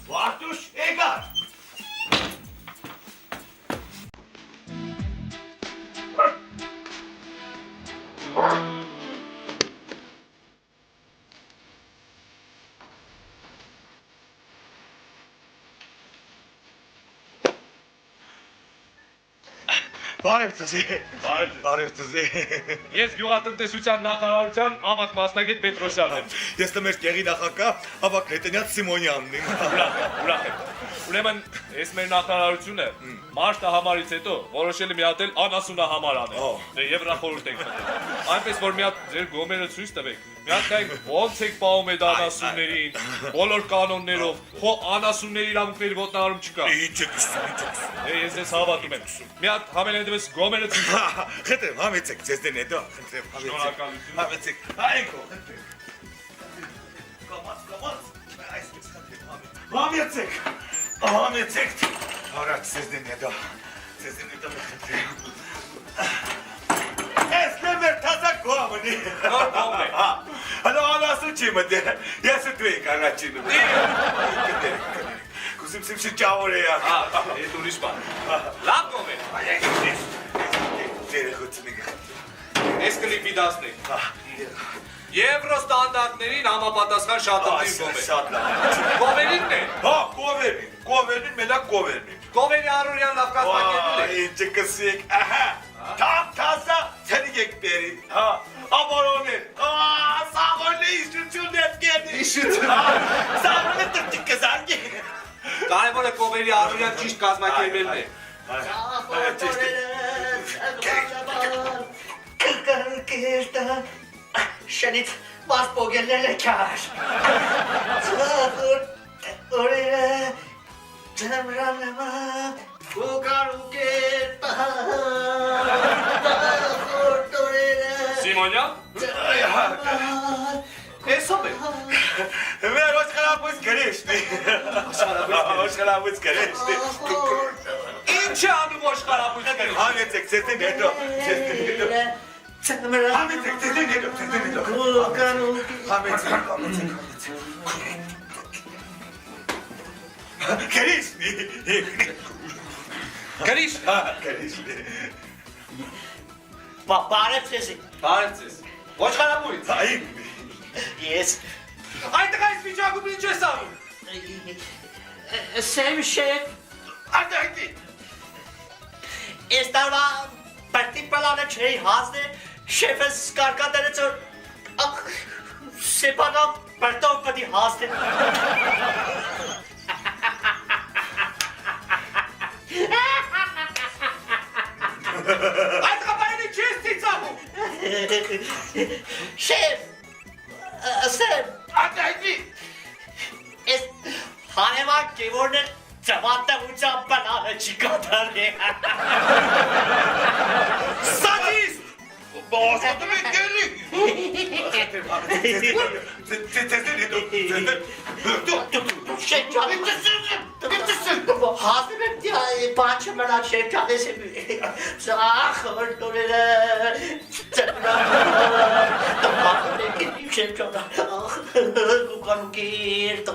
Վարդուշ, եկար։ Բարև ծզի, բարև ծզի։ Ես գյուղատնտեսության նախարարության ավագ մասնագետ Պետրոսյանն եմ։ Ես տմեր կեղի նախակա ավագ Լետենյաց Սիմոնյանն եմ։ Ուրախ եմ։ Ուրեմն, ես մեր նախարարությունը մարտը համարից հետո որոշել եմ մի հատ էլ անասունահամար անել։ Դե Եվրախորհուրդ ենք մտել։ Այնպես որ մի հատ ձեր գոմերը ցույց տվեք։ Մի հատ կայք ոնց եք պահում այդ անասուններին, բոլոր կանոններով, խո անասունների իրավունքների ոտնահարում չկա։ Ինչ եք ասում։ Ես ես հավատում եմ։ Մի հատ համենայնդեպս գոմերը ցույց տվեք։ Խնդրեմ, համեցեք ձեզ դեն հետո, խնդրեմ, Շնորհակալություն։ համեցեք։ Այգո, խնդրեմ։ Կամաց, այսպես խնդրեմ, համեցեք։ Համեցեք։ Հարաց ձեզ դեն հետո խնդրեմ։ Ես նեմեր թազակ գոմնի։ Նոր գոմ է։ Հալո անասու չի մտել, ես ու դու եք առաջինում։ Կուսիմ շճավոր է յակ։ Էդ ուրիշ բան։ Լավ գոմ է։ Ես կլիկվիդացնենք։ Եվրո ստանդարտներին համապատասխան շատապին գոմ է։ Շատ լավ։ Գովերինն է։ Հա, կովերին, մենակ կովերին։ Գովերի Արորյան լավ կազմակերպել է։ Ինչ կսիկ, ահա, թամ թասա, ցենիկ եք բերի, հա, ամորոներ, սաղորնի իշություն եք գերի։ Իշություն։ Սաղորնի տրտիկ կզարգի։ Կարևորը Գովերի Արորյան ճիշտ կազմակերպելն է։ Շենից բաց բոգելնել է կար։ Օրերը ջնամրանման ու կարուկետ Սիմոնյան։ Ես ով է։ Մեր ոչխարապույց գրեշնի։ Ոչխարապույց գրեշնի։ Ինչ է անում ոչխարապույց գրեշնի։ Համեցեք, ձեզդեն հետո, Համեցեք, ձեզդեն հետո, Համեցեք, Գրեշնի։ Գրիշ։ Գրեշնի։ Բարև ձեզ։ Բարև ձեզ։ Ոչխարապույց։ Այմ։ Ես Այնտեղ այս վիճակում ինչ ես անում։ Սեմ շեֆ Ադայդի։ Ես տարվա պրտի պլանը չէի հասն է շեֆս կարկատերեց որ սեպական պրտով պտի հասն է Այդ կապայինի չես ծիծաղում։ Շեֆ Սեմ Ադայդի։ Ես հարևան կևորն էլ ծվատեղության պլանը չի կատարի Սադիստ։ Բոսոտում եք գելի։ Ձեզդեն հետո, Շերջանի հասնում եմ պանչը մնան շերջան ես եմ ծախր տորերը ծմրան շերջան գուկան ու կերտ